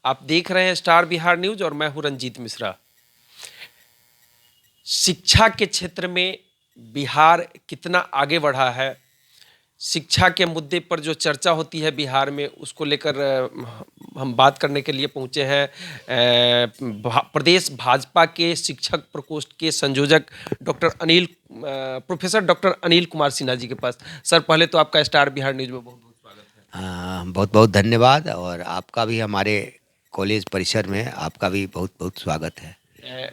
आप देख रहे हैं स्टार बिहार न्यूज और मैं हूं रंजीत मिश्रा। शिक्षा के क्षेत्र में बिहार कितना आगे बढ़ा है, शिक्षा के मुद्दे पर जो चर्चा होती है बिहार में, उसको लेकर हम बात करने के लिए पहुंचे हैं प्रदेश भाजपा के शिक्षक प्रकोष्ठ के संयोजक प्रोफेसर डॉक्टर अनिल कुमार सिन्हा जी के पास। सर, पहले तो आपका स्टार बिहार न्यूज में बहुत बहुत स्वागत है। बहुत बहुत धन्यवाद और आपका भी हमारे कॉलेज परिसर में आपका भी बहुत बहुत स्वागत है।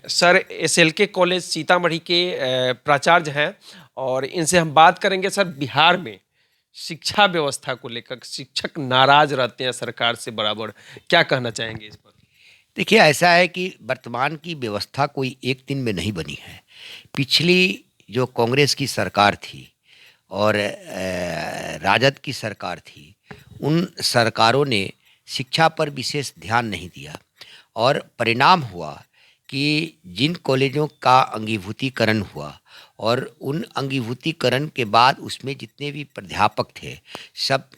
सर, एसएलके कॉलेज सीतामढ़ी के प्राचार्य हैं और इनसे हम बात करेंगे। सर, बिहार में शिक्षा व्यवस्था को लेकर शिक्षक नाराज रहते हैं सरकार से बराबर, क्या कहना चाहेंगे इस पर? देखिए, ऐसा है कि वर्तमान की व्यवस्था कोई एक दिन में नहीं बनी है। पिछली जो कांग्रेस की सरकार थी और राजद की सरकार थी, उन सरकारों ने शिक्षा पर विशेष ध्यान नहीं दिया और परिणाम हुआ कि जिन कॉलेजों का अंगीभूतीकरण हुआ और उन अंगीभूतीकरण के बाद उसमें जितने भी प्राध्यापक थे सब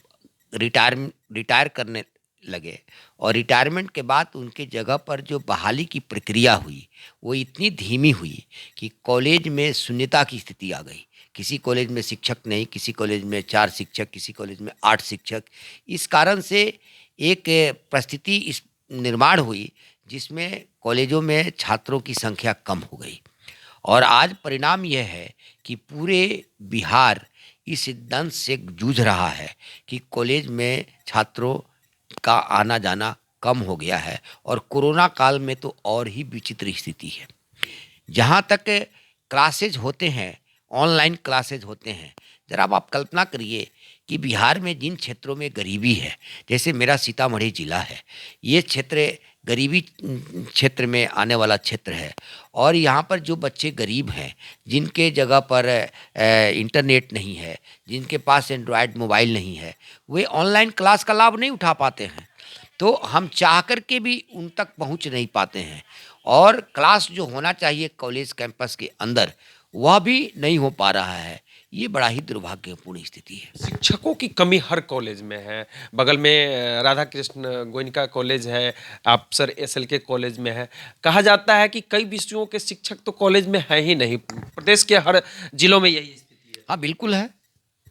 रिटायर करने लगे और रिटायरमेंट के बाद उनके जगह पर जो बहाली की प्रक्रिया हुई वो इतनी धीमी हुई कि कॉलेज में शून्यता की स्थिति आ गई। किसी कॉलेज में शिक्षक नहीं, किसी कॉलेज में 4 शिक्षक, किसी कॉलेज में 8 शिक्षक। इस कारण से एक परिस्थिति इस निर्माण हुई जिसमें कॉलेजों में छात्रों की संख्या कम हो गई और आज परिणाम यह है कि पूरे बिहार इस दंश से जूझ रहा है कि कॉलेज में छात्रों का आना जाना कम हो गया है और कोरोना काल में तो और ही विचित्र स्थिति है। जहाँ तक क्लासेज होते हैं, ऑनलाइन क्लासेज होते हैं, ज़रा आप कल्पना करिए कि बिहार में जिन क्षेत्रों में गरीबी है, जैसे मेरा सीतामढ़ी ज़िला है, ये क्षेत्र गरीबी क्षेत्र में आने वाला क्षेत्र है और यहाँ पर जो बच्चे गरीब हैं, जिनके जगह पर इंटरनेट नहीं है, जिनके पास एंड्रॉयड मोबाइल नहीं है, वे ऑनलाइन क्लास का लाभ नहीं उठा पाते हैं। तो हम चाह कर के भी उन तक पहुँच नहीं पाते हैं और क्लास जो होना चाहिए कॉलेज कैंपस के अंदर वह भी नहीं हो पा रहा है। ये बड़ा ही दुर्भाग्यपूर्ण स्थिति है। शिक्षकों की कमी हर कॉलेज में है। बगल में राधा कृष्ण गोयनका कॉलेज है, आप सर एसएलके कॉलेज में है। कहा जाता है कि कई विषयों के शिक्षक तो कॉलेज में है ही नहीं। प्रदेश के हर जिलों में यही स्थिति है। हाँ, बिल्कुल है,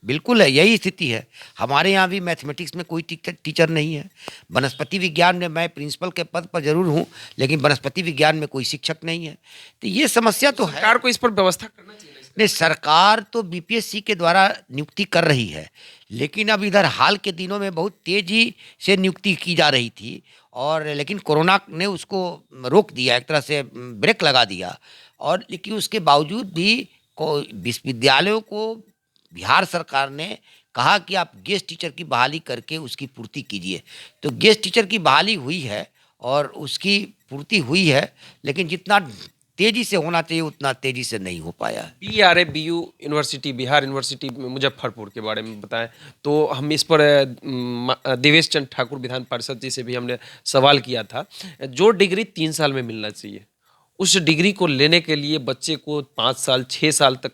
बिल्कुल है, यही स्थिति है। हमारे यहाँ भी मैथमेटिक्स में कोई टीचर नहीं है। वनस्पति विज्ञान में मैं प्रिंसिपल के पद पर ज़रूर हूँ, लेकिन वनस्पति विज्ञान में कोई शिक्षक नहीं है। तो ये समस्या तो है। सरकार को इस पर व्यवस्था करना चाहिए। नहीं, सरकार तो बीपीएससी के द्वारा नियुक्ति कर रही है, लेकिन अब इधर हाल के दिनों में बहुत तेज़ी से नियुक्ति की जा रही थी और लेकिन कोरोना ने उसको रोक दिया, एक तरह से ब्रेक लगा दिया। और लेकिन उसके बावजूद भी विश्वविद्यालयों को बिहार सरकार ने कहा कि आप गेस्ट टीचर की बहाली करके उसकी पूर्ति कीजिए। तो गेस्ट टीचर की बहाली हुई है और उसकी पूर्ति हुई है, लेकिन जितना तेज़ी से होना चाहिए उतना तेज़ी से नहीं हो पाया। बीआरए-बीयू यूनिवर्सिटी, बिहार यूनिवर्सिटी मुजफ्फरपुर के बारे में बताएं। तो हम इस पर देवेश चंद्र ठाकुर विधान पार्षद जी से भी हमने सवाल किया था। जो डिग्री 3 साल में मिलना चाहिए, उस डिग्री को लेने के लिए बच्चे को 5 साल 6 साल तक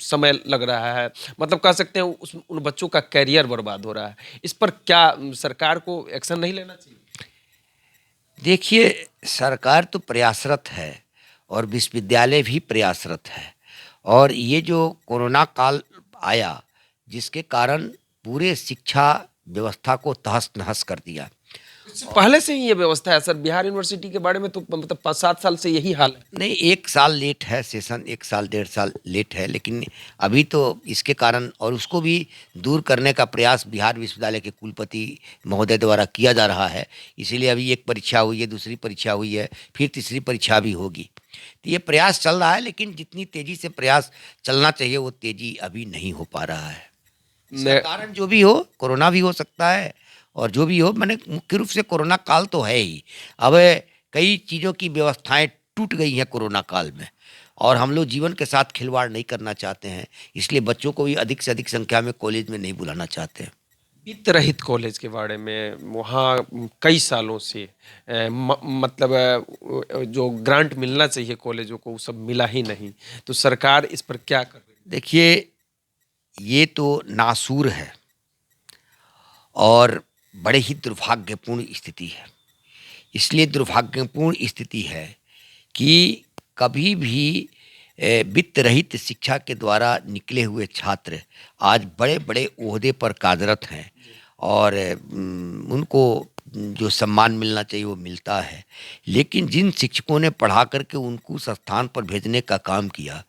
समय लग रहा है। मतलब कह सकते हैं उन बच्चों का करियर बर्बाद हो रहा है। इस पर क्या सरकार को एक्शन नहीं लेना चाहिए? देखिए, सरकार तो प्रयासरत है और विश्वविद्यालय भी प्रयासरत है और ये जो कोरोना काल आया जिसके कारण पूरे शिक्षा व्यवस्था को तहस-नहस कर दिया। इससे पहले से ही ये व्यवस्था है सर। बिहार यूनिवर्सिटी के बारे में तो मतलब 5-7 साल से यही हाल है। नहीं, 1 साल लेट है सेशन, 1 साल 1.5 साल लेट है, लेकिन अभी तो इसके कारण और उसको भी दूर करने का प्रयास बिहार विश्वविद्यालय के कुलपति महोदय द्वारा किया जा रहा है। इसीलिए अभी एक परीक्षा हुई है, दूसरी परीक्षा हुई है, फिर तीसरी परीक्षा भी होगी। तो ये प्रयास चल रहा है, लेकिन जितनी तेज़ी से प्रयास चलना चाहिए वो तेज़ी अभी नहीं हो पा रहा है। इसका कारण जो भी हो, कोरोना भी हो सकता है और जो भी हो, मैंने मुख्य रूप से कोरोना काल तो है ही। अब कई चीज़ों की व्यवस्थाएं टूट गई हैं कोरोना काल में और हम लोग जीवन के साथ खिलवाड़ नहीं करना चाहते हैं, इसलिए बच्चों को भी अधिक से अधिक संख्या में कॉलेज में नहीं बुलाना चाहते हैं। वित्त रहित कॉलेज के बारे में, वहाँ कई सालों से मतलब जो ग्रांट मिलना चाहिए कॉलेजों को वो सब मिला ही नहीं। तो सरकार इस पर क्या कर रही है? देखिए, ये तो नासूर है और बड़े ही दुर्भाग्यपूर्ण स्थिति है। इसलिए दुर्भाग्यपूर्ण स्थिति है कि कभी भी वित्त रहित शिक्षा के द्वारा निकले हुए छात्र आज बड़े बड़े ओहदे पर कार्यरत हैं और उनको जो सम्मान मिलना चाहिए वो मिलता है। लेकिन जिन शिक्षकों ने पढ़ा करके उनको उस स्थान पर भेजने का काम किया,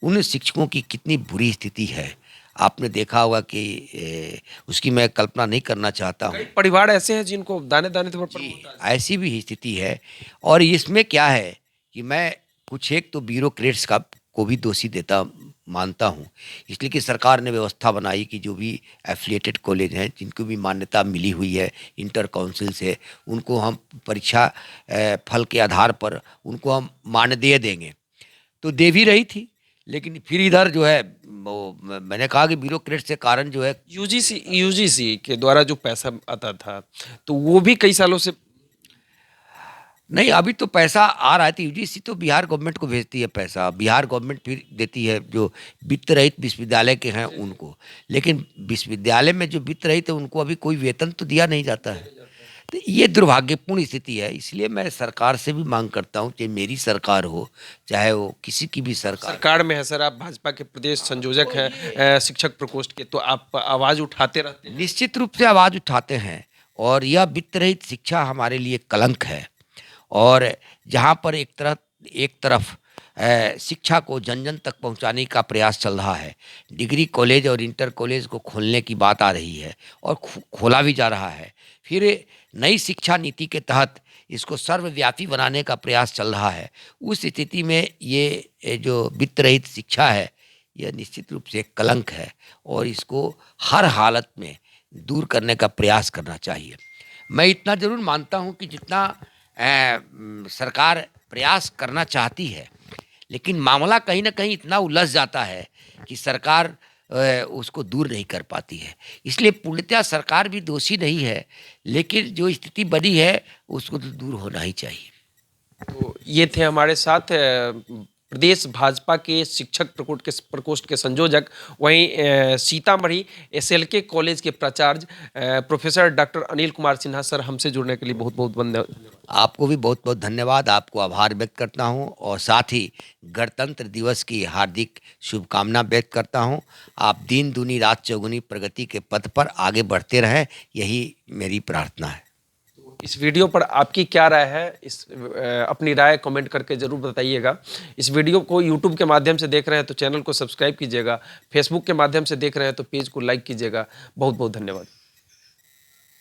उन शिक्षकों की कितनी बुरी स्थिति है आपने देखा होगा कि उसकी मैं कल्पना नहीं करना चाहता हूँ। कई परिवार ऐसे हैं जिनको दाने दाने तौर पर जी, ऐसी भी स्थिति है। और इसमें क्या है कि मैं कुछ एक तो ब्यूरोक्रेट्स का को भी दोषी देता मानता हूँ, इसलिए कि सरकार ने व्यवस्था बनाई कि जो भी एफिलिएटेड कॉलेज हैं जिनको भी मान्यता मिली हुई है इंटर काउंसिल से, उनको हम परीक्षा फल के आधार पर उनको हम मानदेय देंगे, तो दे भी रही थी। लेकिन फिर इधर जो है वो मैंने कहा कि ब्यूरोक्रेट से कारण जो है यूजीसी के द्वारा जो पैसा आता था तो वो भी कई सालों से नहीं, अभी तो पैसा आ रहा है। तो यूजीसी तो बिहार गवर्नमेंट को भेजती है पैसा, बिहार गवर्नमेंट फिर देती है जो वित्त रहित विश्वविद्यालय के हैं उनको। लेकिन विश्वविद्यालय में जो वित्त रहित है उनको अभी कोई वेतन तो दिया नहीं जाता है। तो ये दुर्भाग्यपूर्ण स्थिति है। इसलिए मैं सरकार से भी मांग करता हूँ, चाहे मेरी सरकार हो चाहे वो किसी की भी सरकार में है सर, आप भाजपा के प्रदेश संयोजक हैं शिक्षक प्रकोष्ठ के, तो आप आवाज उठाते रहते हैं। निश्चित रूप से आवाज़ उठाते हैं। और यह वित्त रहित शिक्षा हमारे लिए कलंक है। और जहाँ पर एक तरफ शिक्षा को जन जन तक पहुँचाने का प्रयास चल रहा है, डिग्री कॉलेज और इंटर कॉलेज को खोलने की बात आ रही है और खोला भी जा रहा है। फिर नई शिक्षा नीति के तहत इसको सर्वव्यापी बनाने का प्रयास चल रहा है। उस स्थिति में ये जो वित्त रहित शिक्षा है यह निश्चित रूप से एक कलंक है और इसको हर हालत में दूर करने का प्रयास करना चाहिए। मैं इतना ज़रूर मानता हूँ कि जितना सरकार प्रयास करना चाहती है, लेकिन मामला कहीं ना कहीं इतना उलझ जाता है कि सरकार उसको दूर नहीं कर पाती है। इसलिए पूर्णतः सरकार भी दोषी नहीं है, लेकिन जो स्थिति बनी है उसको तो दूर होना ही चाहिए। तो ये थे हमारे साथ प्रदेश भाजपा के शिक्षक प्रकोष्ठ के संयोजक, वहीं सीतामढ़ी एसएलके कॉलेज के प्राचार्य professor doctor Anil Kumar Sinha sir, हमसे जुड़ने के लिए बहुत बहुत धन्यवाद। आपको भी बहुत बहुत धन्यवाद। आपको आभार व्यक्त करता हूं और साथ ही गणतंत्र दिवस की हार्दिक शुभकामना व्यक्त करता हूं। आप दिन दूनी रात चौगुनी प्रगति के पथ पर आगे बढ़ते रहें, यही मेरी प्रार्थना है। इस वीडियो पर आपकी क्या राय है, अपनी राय कमेंट करके ज़रूर बताइएगा। इस वीडियो को यूट्यूब के माध्यम से देख रहे हैं तो चैनल को सब्सक्राइब कीजिएगा, फेसबुक के माध्यम से देख रहे हैं तो पेज को लाइक कीजिएगा। बहुत बहुत धन्यवाद।